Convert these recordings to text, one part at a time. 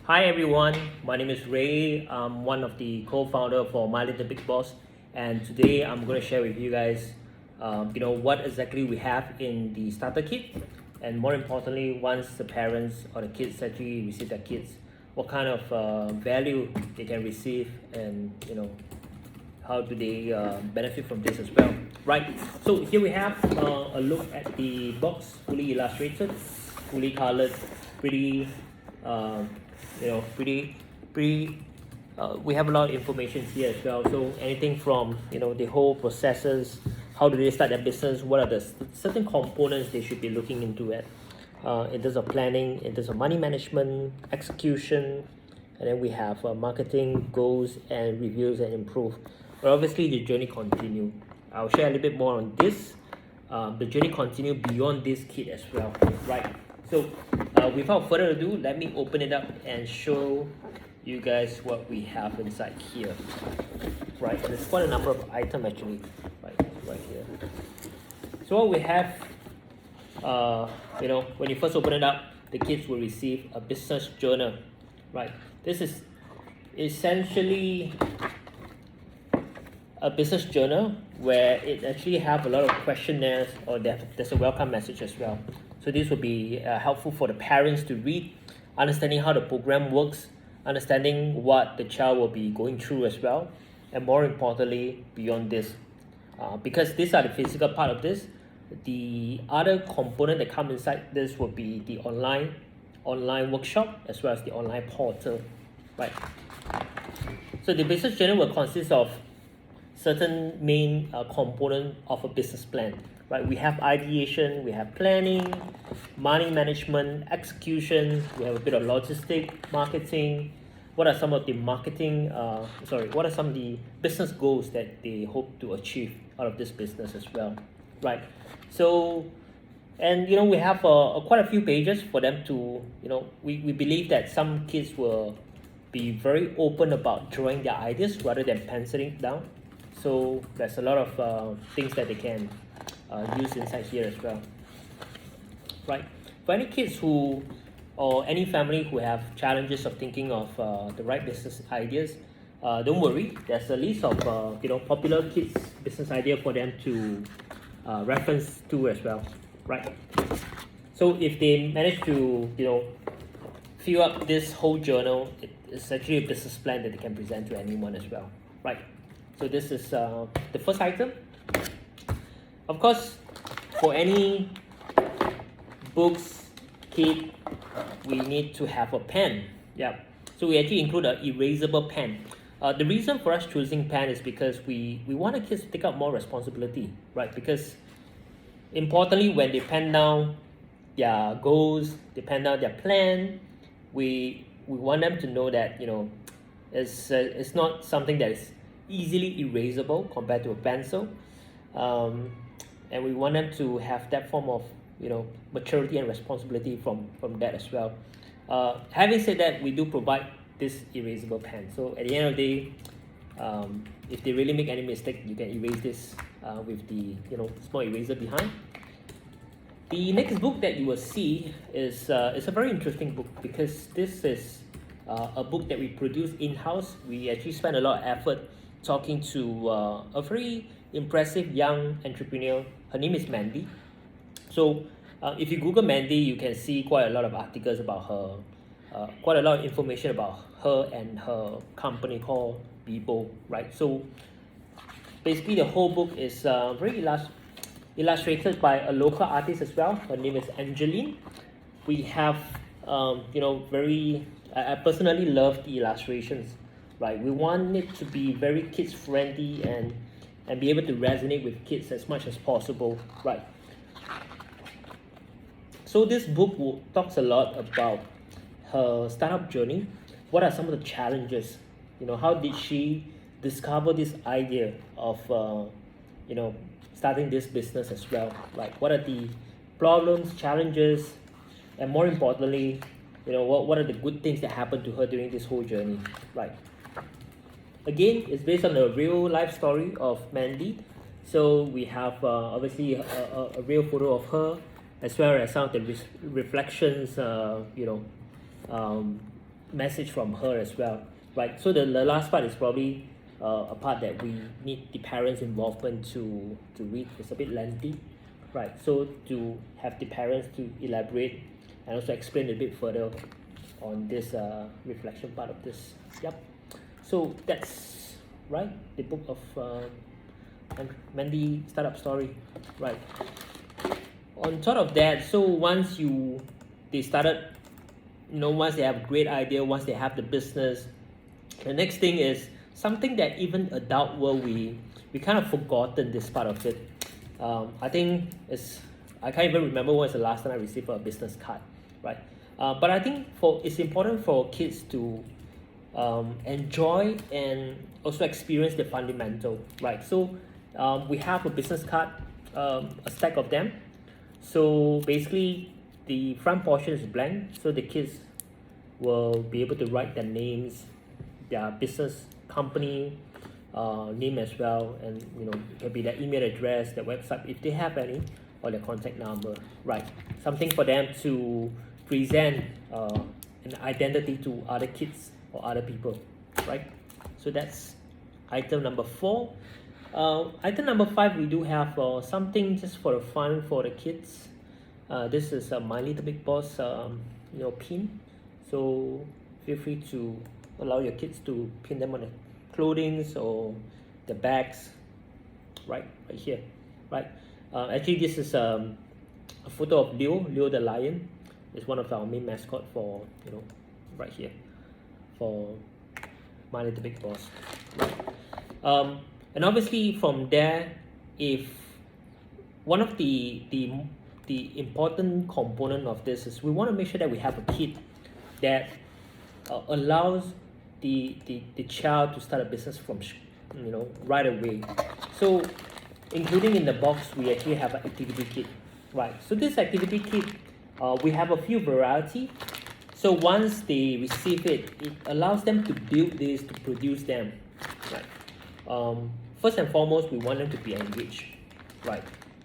Hi everyone, my name is Ray. I'm one of the co-founder for My Little Big Boss, and today I'm going to share with you guys, what exactly we have in the starter kit, and more importantly, once the parents or the kids actually receive their kids, what kind of value they can receive, and how do they benefit from this as well, right? So here we have a look at the box, fully illustrated, fully colored, pretty uh, pretty we have a lot of information here as well. So anything from the whole processes, how do they start their business, what are the certain components they should be looking into it, in terms of planning, in terms of money management, execution, and then we have marketing goals and reviews and improve. But obviously the journey continue. I'll share a little bit more on this. The journey continue beyond this kit as well, right? So without further ado, let me open it up and show you guys what we have inside here, right? And there's quite a number of items actually, right here. So what we have, when you first open it up, the kids will receive a business journal, right? This is essentially a business journal where it actually have a lot of questionnaires, or there's a welcome message as well. So this will be helpful for the parents to read, understanding how the program works, understanding what the child will be going through as well, and more importantly, beyond this, because these are the physical part of this, the other component that come inside this will be the online workshop as well as the online portal, right? So the business journal will consist of certain main component of a business plan, right? We have ideation, we have planning, money management, execution, we have a bit of logistic, marketing. What are some of the what are some of the business goals that they hope to achieve out of this business as well, right? So, and we have quite a few pages for them to, we believe that some kids will be very open about drawing their ideas rather than penciling down. So there's a lot of things that they can use inside here as well, right? For any kids or any family who have challenges of thinking of the right business ideas, don't worry. There's a list of popular kids business idea for them to reference to as well, right? So if they manage to fill up this whole journal, it's actually a business plan that they can present to anyone as well, right? So this is the first item. Of course, for any books kit, we need to have a pen. Yeah. So we actually include an erasable pen. The reason for us choosing pen is because we want the kids to take up more responsibility, right? Because importantly, when they pen down their goals, they pen down their plan, we want them to know that it's not something that is easily erasable compared to a pencil, and we want them to have that form of maturity and responsibility from that as well. Having said that, we do provide this erasable pen, so at the end of the day, if they really make any mistake, you can erase this with the small eraser behind. The next book that you will see is a very interesting book, because this is a book that we produce in-house. We actually spend a lot of effort talking to a very impressive young entrepreneur. Her name is Mandy. So if you Google Mandy, you can see quite a lot of articles about her, quite a lot of information about her and her company called Bibo, right? So basically the whole book is very illustrated by a local artist as well. Her name is Angeline. We have I personally love the illustrations, right? We want it to be very kids friendly and be able to resonate with kids as much as possible, right? So this book talks a lot about her startup journey. What are some of the challenges? How did she discover this idea of starting this business as well? Like, what are the problems, challenges, and more importantly, what are the good things that happened to her during this whole journey, right? Again, it's based on a real life story of Mandy. So we have obviously a real photo of her, as well as some of the reflections, message from her as well, right? So the last part is probably a part that we need the parents' involvement to read. It's a bit lengthy, right? So to have the parents to elaborate and also explain a bit further on this reflection part of this. Yep. So that's right, the book of Mandy startup story, right? On top of that, so once they started, once they have a great idea, once they have the business, the next thing is something that even adult world we kind of forgotten this part of it. I think I can't even remember when was the last time I received a business card, right? But I think it's important for kids to enjoy and also experience the fundamental, right? So we have a business card, a stack of them. So basically the front portion is blank, so the kids will be able to write their names, their business company name as well, and it can be their email address, their website if they have any, or their contact number, right? Something for them to present an identity to other kids or other people, right? So that's item number 4. Item number 5, we do have something just for the fun for the kids. This is a My Little Big Boss pin. So feel free to allow your kids to pin them on the clothing or the bags, right here, right? Actually, this is a photo of Leo the lion. It's one of our main mascot for right here for My Little Big Boss, right? And obviously from there, if one of the important component of this is we want to make sure that we have a kit that allows the child to start a business from right away. So including in the box, we actually have an activity kit, right? So this activity kit, we have a few variety. So once they receive it, it allows them to build this, to produce them, right? First and foremost, we want them to be engaged, right?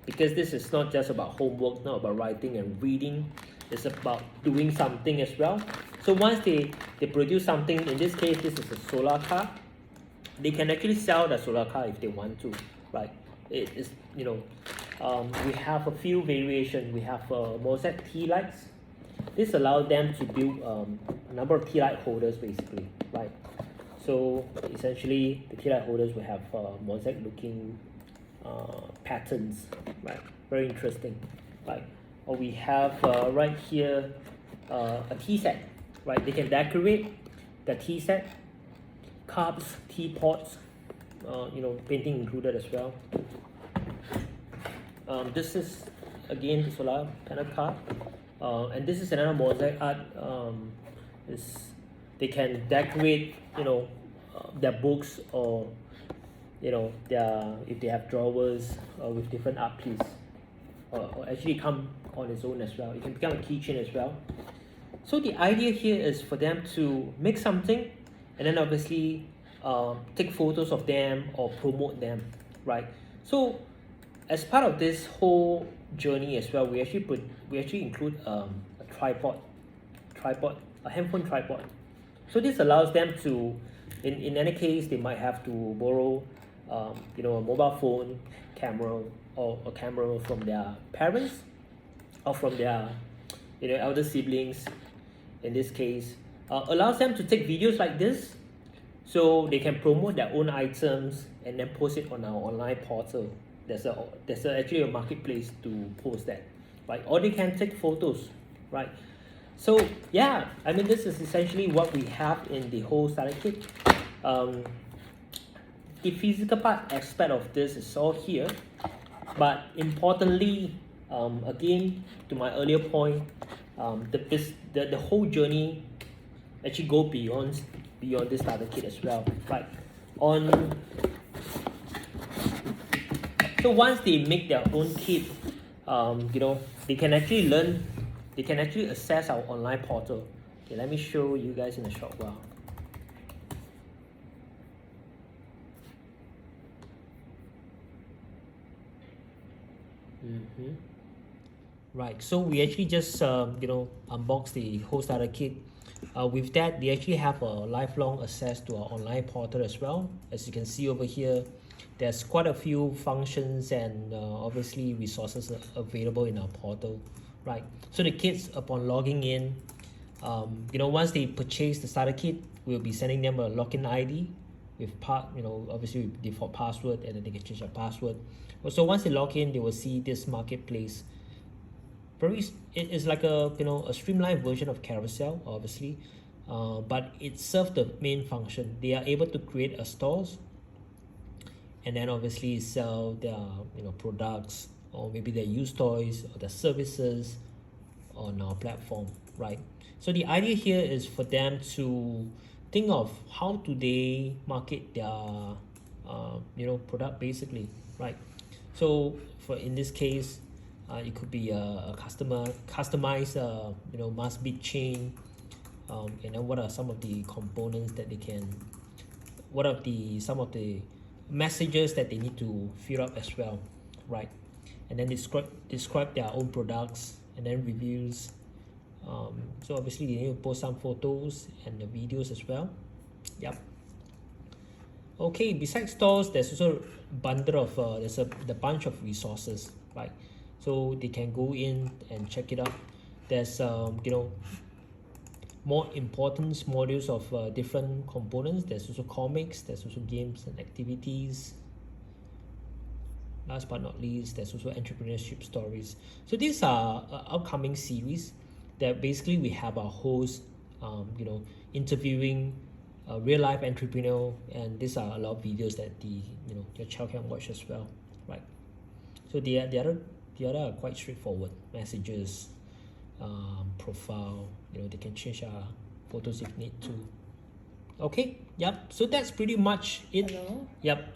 Because this is not just about homework, not about writing and reading. It's about doing something as well. So once they produce something, in this case, this is a solar car. They can actually sell the solar car if they want to, right? It is, we have a few variations. We have mosaic tea lights. This allows them to build a number of tea light holders, basically, right? So essentially, the tea light holders will have mosaic looking patterns, right? Very interesting, right? Or we have right here a tea set, right? They can decorate the tea set, cups, teapots, painting included as well. This is again the solar panel card, and this is another mosaic art. They can decorate, their books or if they have drawers with different art piece, or actually come on its own as well. It can become a keychain as well. So the idea here is for them to make something and then obviously take photos of them or promote them, right? So as part of this whole journey as well, we actually include a tripod, a handphone tripod. So this allows them to, in any case, they might have to borrow a mobile phone camera or a camera from their parents or from their elder siblings. In this case, allows them to take videos like this, so they can promote their own items and then post it on our online portal. There's actually a marketplace to post that, right? Or they can take photos, right? So yeah, I mean, this is essentially what we have in the whole starter kit. The physical part aspect of this is all here, but importantly, again, to my earlier point, the whole journey actually go beyond this starter kit as well, right? So once they make their own kit, they can actually learn, they can actually access our online portal. Okay, let me show you guys in a short while. Right, so we actually just unbox the whole starter kit. With that, they actually have a lifelong access to our online portal as well. As you can see over here, there's quite a few functions and obviously resources available in our portal, right? So the kids, upon logging in, once they purchase the starter kit, we'll be sending them a login ID with obviously with default password, and then they can change their password. So once they log in, they will see this marketplace. It is like a streamlined version of Carousel, obviously, but it serves the main function. They are able to create a stores, and then obviously sell their products, or maybe their used toys or their services on our platform, right? So the idea here is for them to think of how do they market their product, basically, right? So in this case, it could be a customized must bid chain, and then what are some of the components that they can, what are some of the messages that they need to fill up as well, right? And then describe their own products, and then reviews. So obviously they need to post some photos and the videos as well. Yep. Okay, besides stores, there's also a bundle of the bunch of resources, right? So they can go in and check it out. There's more important modules of different components. There's also comics, there's also games and activities. Last but not least, there's also entrepreneurship stories. So these are upcoming series that basically we have our host interviewing a real life entrepreneur, and these are a lot of videos that your child can watch as well, right? So the other are quite straightforward. Messages, profile, they can change photos if need to. Okay, yep, so that's pretty much it. Hello? Yep,